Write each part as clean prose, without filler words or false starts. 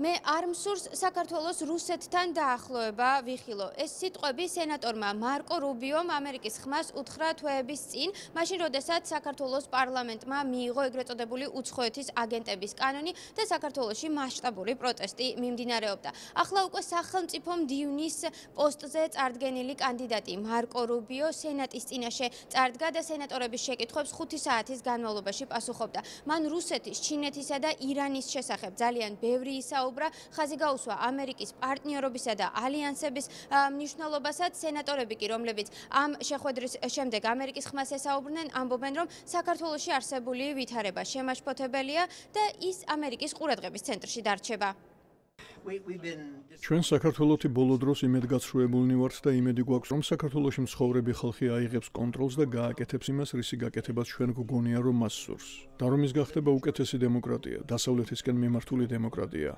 მე არ მსურს საქართველოს რუსეთთან დაახლოება ვიხილო. ეს სიტყვები სენატორმა მარკო რუბიომ ამერიკის ხმას უთხრა თვეების წინ, მაშინ როდესაც საქართველოს პარლამენტმა მიიღო ეგრეთ წოდებული უცხოეთის აგენტების კანონი და საქართველოში მასშტაბური პროტესტი მიმდინარეობდა. ახლა უკვე სახელმწიფო მდივნის პოსტზე წარდგენილი კანდიდატი მარკო რუბიო სენატის წინაშე წარდგა და სენატორების შეკითხვებს 5 საათის განმავლობაში პასუხობდა. მან რუსეთის, ჩინეთისა და ირანის შესახებ ძალიან ბევრი საუბრა, ხაზი გაუსვა ამერიკის პარტნიორობისა და ალიანსების მნიშვნელობასაც. სენატორები კი, რომლებიც ამ შეხვედრის შემდეგ ამერიკის ხმას ესაუბრნენ, ამბობენ, რომ საქართველოში არსებული ვითარება შემაშფოთებელია და ის ამერიკის ყურადღების ცენტრში დარჩება. ჩვენ საქართველოში ბოლო დროს იმედგაცრუებულნი ვართ და იმედი გვაქვს, რომ საქართველოში მცხოვრები ხალხი აიღებს კონტროლს და გააკეთებს იმას, რისი გაკეთებას ჩვენ გვგონია, რომ მას სურს. და რომ ის გახდება უკეთესი დემოკრატია, დასავლეთისკენ მიმართული დემოკრატია.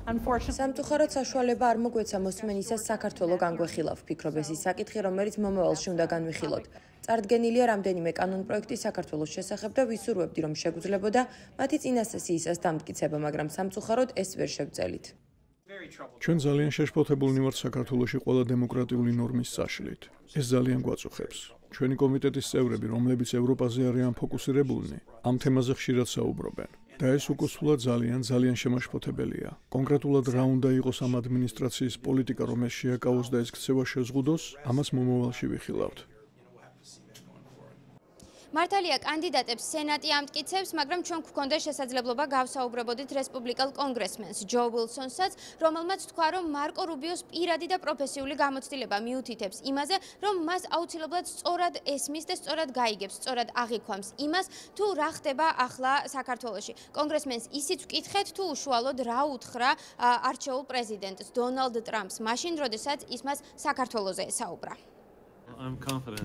სამწუხაროდ საშუალება არ მოგვეცა მოსმენისას საქართველო განგვეხილავ. ვფიქრობ, ეს ის საკითხი, რომელიც მომავალში უნდა განვიხილოთ. წარდგენილია რამდენიმე კანონპროექტი საქართველოს შესახებ და ვისურვებდი, რომ შეგვძლებოდა მათი წინა სესიისას დამტკიცება, მაგრამ სამწუხაროდ ეს ვერ შევწელით. ჩვენ ძალიან შეშფოთებულნი ვართ საქართველოში ყველა დემოკრატიული ნორმის წაშლით. ეს ძალიან გვაწუხებს. ჩვენი კომიტეტის წევრები, რომლებიც ევროპაზე არიან ფოკუსირებულნი, ამ თემაზე ხშირად საუბრობენ. და ეს უკუსულად ძალიან შემაშფოთებელია. კონკრეტულად რა უნდა იყოს ამ ადმინისტრაციის პოლიტიკა, რომ ეს შეაკავოს და ეს ქცევა შეზღუდოს, ამას მომავალში ვიხილავთ. მართალია კანდიდატებს სენატი ამტკიცებს, მაგრამ ჩვენ გვქონდა შესაძლებლობა გავსაუბრებოდით რესპუბლიკელ კონგრესმენს ჯო უილსონსაც, რომელმაც თქვა, რომ მარკო რუბიოს პირადი და პროფესიული გამოცდილება მიუთითებს იმაზე, რომ მას აუცილებლად სწორად ესმის და სწორად გაიგებს, სწორად აღიქვამს იმას, თუ რა ხდება ახლა საქართველოში. კონგრესმენს ისიც ვკითხეთ, თუ უშუალოდ რა უთხრა არჩეულ პრეზიდენტს დონალდ ტრამპს, მაშინ, როდესაც ის მას საქართველოზე ესაუბრა.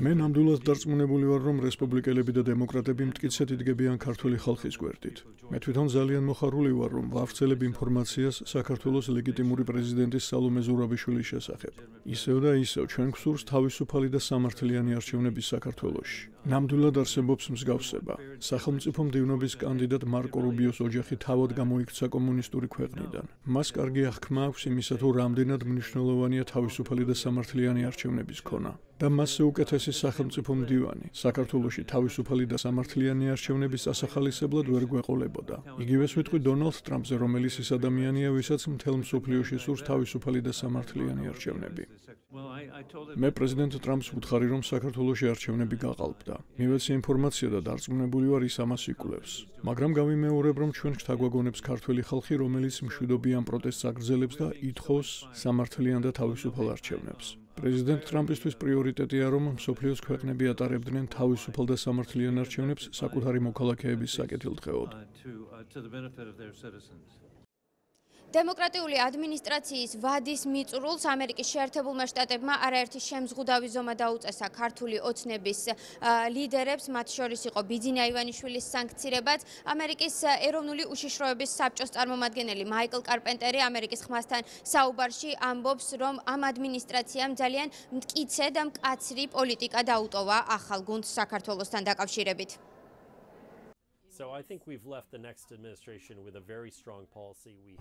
მე ნამდვილად დარწმუნებული ვარ, რომ რესპუბლიკელები და დემოკრატები მტკიცედ იდგებიან ქართული ხალხის გვერდით. მე თვითონ ძალიან მოხარული ვარ, რომ ვავრცელებ ინფორმაციას საქართველოს ლეგიტიმური პრეზიდენტის სალომე ზურაბიშვილის შესახებ. ისევ და ისევ ჩვენ გვსურს თავისუფალი და სამართლიანი არჩევნების საქართველოში. ნამდვილად არსებობს მსგავსება. სახელმწიფო მდივნობის კანდიდატ მარკო რუბიოს ოჯახი თავად გამოიქცა კომუნისტური ქვეყნიდან. მას კარგი აღქმა აქვს იმისა, თუ რამდენად მნიშვნელოვანია თავისუფალი და სამართლიანი არჩევნების ქონა. და მასზე უკეთესი სახელმწიფო მდივანი საქართველოში თავისუფალი და სამართლიანი არჩევნების ასახალისებლად ვერ გვეყოლებოდა. იგივეს ვიტყვი დონალდ ტრამპზე, რომელიც ის ადამიანია, ვისაც მთელ მსოფლიოში სურს თავისუფალი და სამართლიანი არჩევნები. მე პრეზიდენტ ტრამპს ვუთხარი, რომ საქართველოში არჩევნები გაყალბდა. მივეცე ინფორმაცია და დარწმუნებული ვარ, ის ამას იკვლევს. მაგრამ გავიმეორებ, რომ ჩვენ გვთაგვაგონებს ქართველი ხალხი, რომელიც მშვიდობიან პროტესტს აგრძელებს და ითხოვს სამართლიან და თავისუფალ არჩევნებს. პრეზიდენტ ტრამპისთვის პრიორიტეტია, რომ მსოფლიოს ქვეყნები ატარებდნენ თავისუფალ და სამართლიან არჩევნებს საკუთარი მოქალაქეების საკეთილდღეოდ. დემოკრატიული ადმინისტრაციის ვადის მიწურულს ამერიკის შეერთებულმა შტატებმა არაერთი შემზღუდავი ზომა დაუწესა ქართული ოცნების ლიდერებს, მათ შორის იყო ბიძინა ივანიშვილის სანქცირებაც. ამერიკის ეროვნული უშიშროების საბჭოს წარმომადგენელი მაიკლ კარპენტერი ამერიკის ხმასთან საუბარში ამბობს, რომ ამ ადმინისტრაციამ ძალიან მტკიცე და მკაცრი პოლიტიკა დაუტოვა ახალ გუნდს საქართველოსთან დაკავშირებით.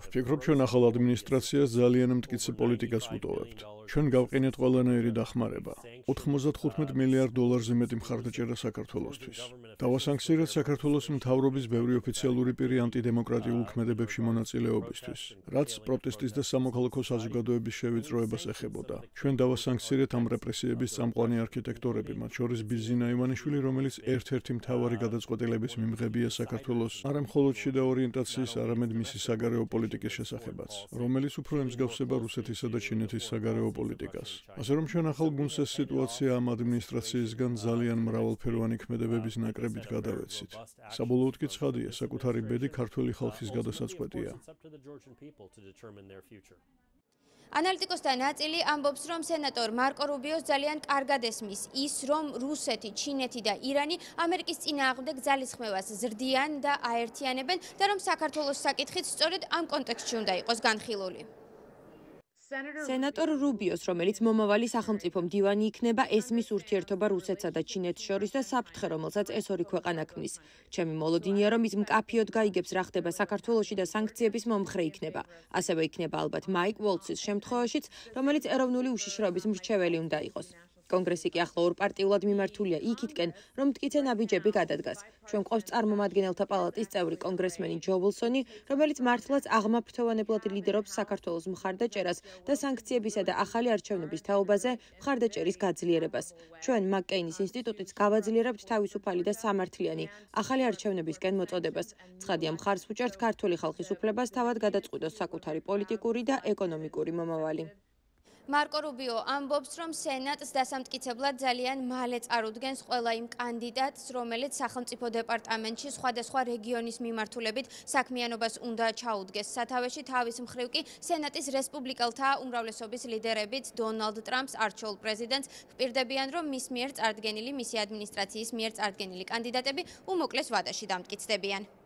ვფიქრობ, ჩვენ ახალ ადმინისტრაციას ძალიან მტკიცე პოლიტიკას ვუტოვებთ. ჩვენ გავყინეთ ყველანაირი დახმარება. 95 მილიარდ დოლარზე მეტი მხარდაჭერა საქართველოსთვის. დავასანქცირეთ საქართველოს მთავრობის ბევრი ოფიციალური პირი ანტიდემოკრატიულ ქმედებებში მონაწილეობისთვის, რაც პროტესტის და სამოქალაქო საზოგადოების შევიწროებას ეხებოდა. ჩვენ დავასანქცირეთ ამ რეპრესიების წამყვანი არქიტექტორები, მათ შორის ბიძინა ივანიშვილი, რომელიც ერთ-ერთი მთავარი გადაწყვეტილების მიმღებია საქართველოს არა მხოლოდ შიდა ორიენტაციის, არამედ მისი საგარეო პოლიტიკის შესახებაც, რომელიც უფრო ემსგავსება რუსეთისა და ჩინეთის საგარეო პოლიტიკას. ასე რომ ჩვენ ახალ გუნდს ეს სიტუაცია ამ ადმინისტრაციისგან ძალიან მრავალფეროვანი ქმედებების ნაკრებით გადავეცით. საბოლოოდ კი ცხადია, საკუთარი ბედი ქართველი ხალხის გადასაწყვეტია. ანალიტიკოსთა ნაწილი ამბობს, რომ სენატორ მარკო რუბიოს ძალიან კარგად ესმის ის, რომ რუსეთი, ჩინეთი და ირანი ამერიკის წინააღმდეგ ძალისხმევას ზრდიან და აერთიანებენ და რომ საქართველოს საკითხიც სწორედ ამ კონტექსტში უნდა იყოს განხილული. სენატორ რუბიოს, რომელიც მომავალი სახელმწიფო მდივანი იქნება, ესმის ურთიერთობა რუსეთსა და ჩინეთს შორის და საფრთხე, რომელსაც ეს ორი ქვეყანა ქმნის. ჩემი მოლოდინია, რომ ის მკაფიოდ გაიგებს, რა ხდება საქართველოში და სანქციების მომხრე იქნება. ასევე იქნება ალბათ მაიკ უოლცის შემთხვევაშიც, რომელიც ეროვნული უშიშროების მრჩეველი უნდა იყოს. კონგრესი კი ახლა ორპარტიულად მიმართულია იქითკენ, რომ მტკიცე ნაბიჯები გადადგას. ჩვენ გვყავს წარმომადგენელთა პალატის წევრი კონგრესმენი ჯო ვილსონი, რომელიც მართლაც აღმაფრთოვანებლად ლიდერობს საქართველოს მხარდაჭერას და სანქციებისა და ახალი არჩევნების თაობაზე მხარდაჭერის გაძლიერებას. ჩვენ მაკკეინის ინსტიტუტიც გავაძლიერებთ თავისუფალი და სამართლიანი ახალი არჩევნებისკენ მოწოდებას. ცხადია, მხარს ვუჭერთ ქართული ხალხის უფლებას თავად გადაწყვიტოს საკუთარი პოლიტიკური და ეკონომიკური მომავალი. მარკო რუბიო ამბობს, რომ სენატს დასამტკიცებლად ძალიან მალე წარუდგენს ყველა იმ კანდიდატს, რომელიც სახელმწიფო დეპარტამენტში სხვადასხვა რეგიონის მიმართულებით საქმიანობას უნდა ჩაუდგეს. სათავეში თავის მხრივ კი სენატის რესპუბლიკელთა უმრავლესობის ლიდერებით დონალდ ტრამპს არჩეულ პრეზიდენტს ჰპირდებიან, რომ მის მიერ წარდგენილი მისი ადმინისტრაციის მიერ წარდგენილი კანდიდატები უმოკლეს ვადაში დამტკიცდებიან.